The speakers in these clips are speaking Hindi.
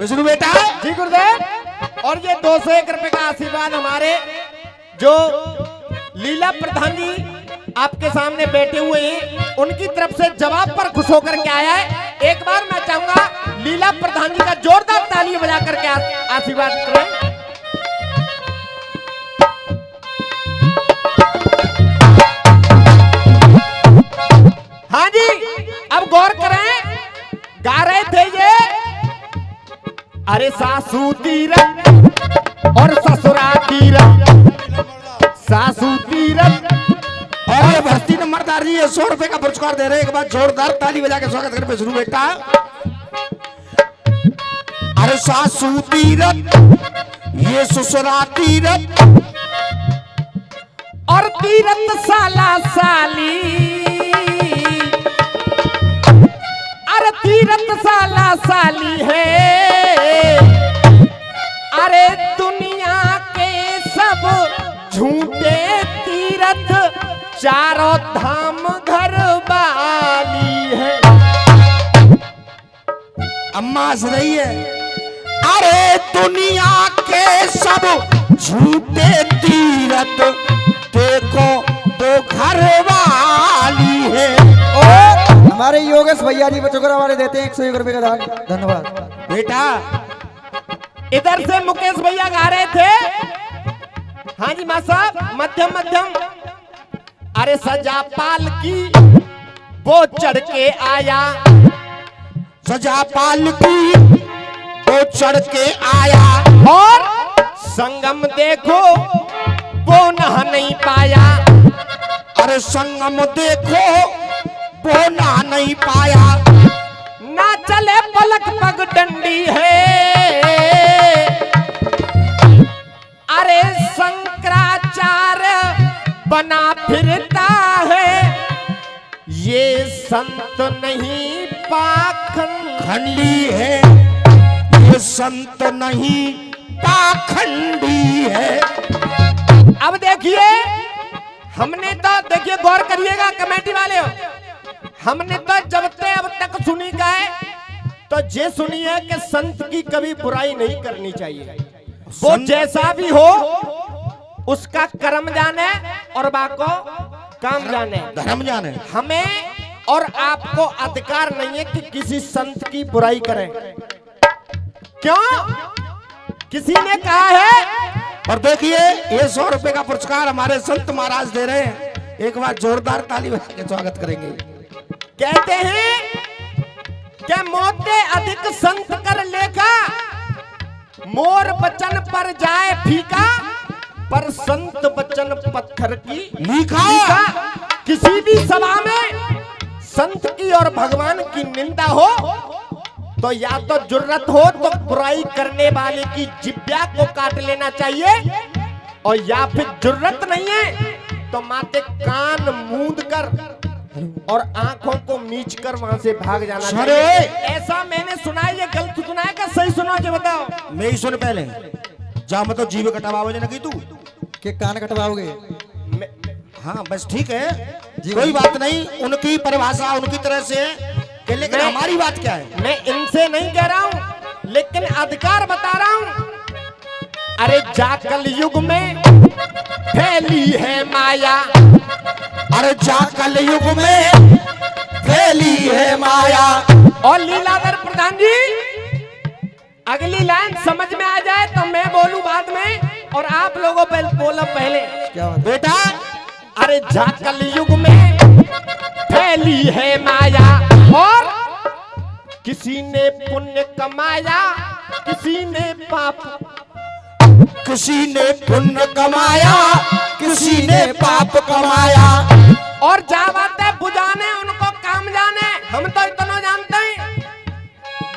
विष्णु बेटा। जी गुरुदेव। और ये 201 रुपए का आशीर्वाद हमारे जो लीला प्रधान जी आपके सामने बैठे हुए हैं उनकी तरफ से जवाब पर खुश होकर के आया है। एक बार मैं चाहूंगा लीला प्रधान जी का जोरदार ताली बजा करके आशीर्वाद करें। हाँ जी, अब गौर करें, गा रहे थे ये अरे सासू तीरथ और ससुरा तीरथ, सासू तीरथ। और ये भक्ति नंबरदार जी 100 रुपए का पुरस्कार दे रहे हैं। एक बार जोरदार ताली बजा के स्वागत करें विष्णु बेटा। अरे सासू तीरथ ये ससुरा तीरथ और तीरथ साला साली, अरे तीरथ साला साली है। अरे दुनिया के सब झूठे तीरथ चारों धाम घर वाली है। अम्मा हंस रही है। अरे दुनिया के सब झूठे तीरथ देखो तो घर वाली है। और हमारे योगेश भैया जी बच्चों को देते हैं 101 रुपए का दान। धन्यवाद बेटा। इधर से मुकेश भैया गा रहे थे। हाँ जी मां साहब, मध्यम मध्यम। अरे सजा पालकी वो चढ़ के आया, सजा पालकी वो चढ़ के आया और संगम देखो वो नहा नहीं पाया। अरे संगम देखो वो नहा नहीं पाया। ना चले पलक पग डंडी है। अरे शंकराचार्य बना फिरता है, ये संत नहीं पाखंडी है, ये संत नहीं पाखंडी है। अब देखिए, हमने तो देखिए गौर करिएगा कमेटी वाले हो, हमने तो जब से अब तक सुनी का है तो ये सुनी है कि संत की कभी बुराई नहीं करनी चाहिए। वो जैसा भी हो उसका कर्म जाने और बाको काम जाने, धर्म जाने। हमें और आपको अधिकार नहीं है कि किसी संत की बुराई करें। क्यों? किसी ने कहा है। और देखिए ये 100 रुपए का पुरस्कार हमारे संत महाराज दे रहे हैं। एक बार जोरदार ताली बजा के स्वागत करेंगे। कहते हैं कि मोते अधिक संत कर लेखा, मोर बचन पर जाए फीका, पर संत बचन पत्थर की लिखा। किसी भी सभा में संत की और भगवान की निंदा हो तो या तो जुर्रत हो तो बुराई करने वाले की जिब्या को काट लेना चाहिए, और या फिर जुर्रत नहीं है तो माथे कान मूंद कर और आंखों को मीच कर वहां से भाग जाना चाहिए। ऐसा मैंने सुना है। ये गलत सुना है क्या सही सुना है? बताओ। मैं ही सुन पहले जा, मैं तो जीव कटवाओ ना की तू के कान कटवाओगे। हाँ बस ठीक है, कोई बात नहीं। उनकी परिभाषा उनकी तरह से, लेकिन हमारी बात क्या है? मैं इनसे नहीं कह रहा हूं, लेकिन अधिकार बता रहा हूं। अरे जाकल युग में फैली है माया, अरे जाकल युग में फैली है माया। और लीलाधर प्रधान जी, अगली लाइन समझ में आ जाए तो मैं बोलूं बाद में और आप लोगों पे बोलो पहले। क्या बात बेटा? अरे जाकल युग में फैली है माया, और किसी ने पुण्य कमाया किसी ने पाप, किसी ने पुण्य कमाया किसी ने पाप कमाया। और जा बात है बुझाने उनको काम जाने, हम तो इतना जानते हैं।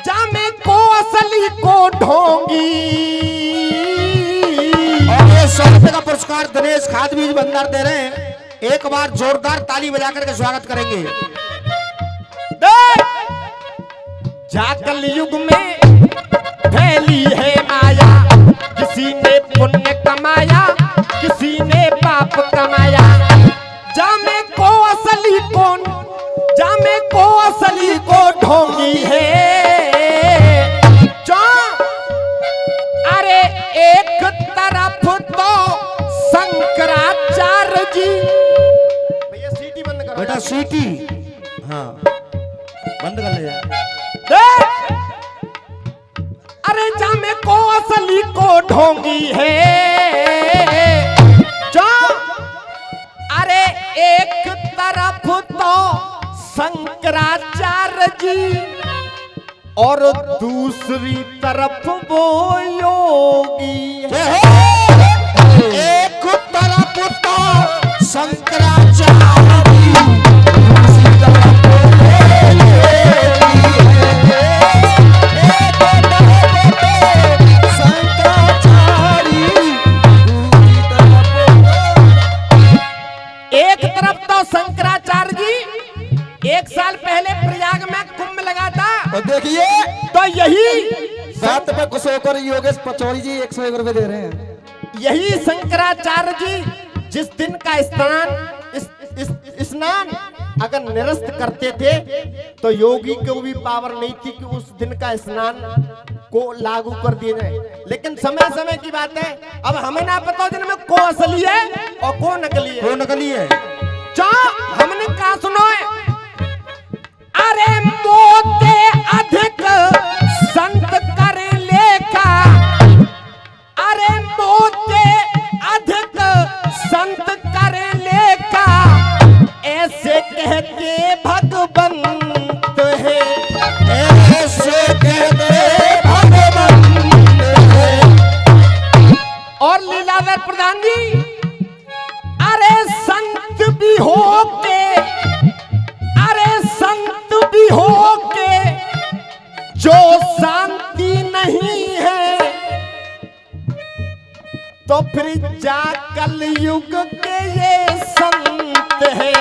जामे को असली को ढोंगी। और ये 100 रुपए का पुरस्कार दिनेश खाद बीज भंडार दे रहे हैं। एक बार जोरदार ताली बजा करके स्वागत करेंगे। जाकल युग में फैली है माया, किसी ने पुण्य कमाया किसी ने पाप कमाया। जामे को असली कौन, जामे को असली को ढोंगी है। जा अरे को असली को ढोंगी है जो अरे एक तरफ तो शंकराचार्य जी और दूसरी तरफ वो योगी है। एक तरफ तो शंकराचार्य जी, दूसरी तरफ एक तरफ तो शंकराचार्य जी, एक साल पहले प्रयाग में कुंभ लगा था और देखिए तो यही सात पे खुश होकर योगेश पचौरी जी 101 रुपए दे रहे हैं। यही शंकराचार्य जी जिस दिन का स्नान अगर निरस्त करते थे तो योगी को भी पावर नहीं थी कि उस दिन का स्नान को लागू कर दिए जाए। लेकिन समय समय की बात है, अब हमें ना पता जिनमें को असली है और को नकली है। वो नकली है। हमने कहा सुनो है, अरे मोते अधिक संत करे लेखा, अरे मोते अधिक संत करे लेखा, ऐसे कह के भगवंत है, ऐसे कहते भगवंत है। और लीलाधर प्रधान जी, अरे संत भी हो के, अरे संत भी हो के जो शांति नहीं है तो फिर जा कल युग के ये संत है।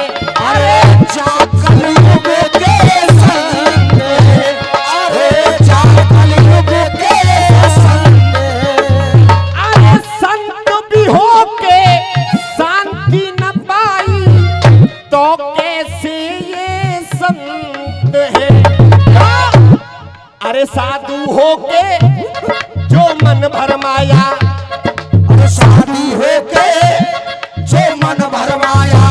अरे जा कलयुग के संत है, अरे जा कलयुग के संत है। अरे संत भी हो के शांति न पाई तो कैसे ये संत है। अरे साधु हो के जो मन भरमाया, शादी होके जो मन भरमाया,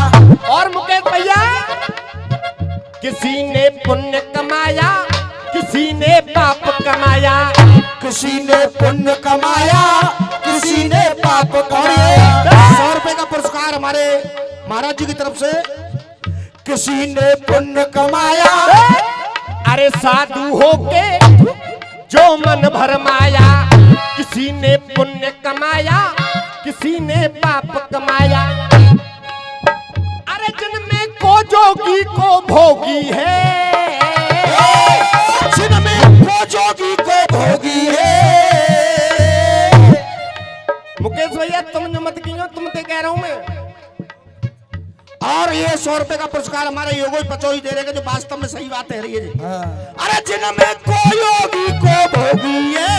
और मुकेश भैया किसी ने पुण्य कमाया किसी ने पाप कमाया, किसी ने पुण्य कमाया किसी ने पाप कमाया। 100 रुपए का पुरस्कार हमारे महाराज जी की तरफ से। किसी ने पुण्य कमाया, अरे साधु होके जो मन भरमाया, किसी ने पुण्य कमाया किसी ने पाप कमाया। अरे जिनमें को जोगी को भोगी है, जिनमें को जोगी को भोगी है। मुकेश भैया तुम जो मत कियो, तुम ते कह रहा हूं मैं। और ये 100 रुपए का पुरस्कार हमारे योगेश पचौरी दे रहे हैं, जो वास्तव में सही बात है ये जी। अरे जिनमें को योगी को भोगी है।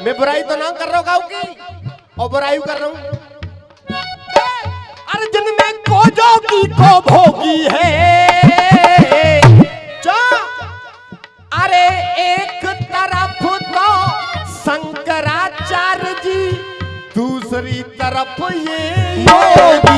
मैं बुराई तो ना कर रहा हूँ गाँव की, और बुराई कर रहा हूँ। अरे जिनमें को जोगी को भोगी है जो, अरे एक तरफ तो शंकराचार्य जी दूसरी तरफ ये योगी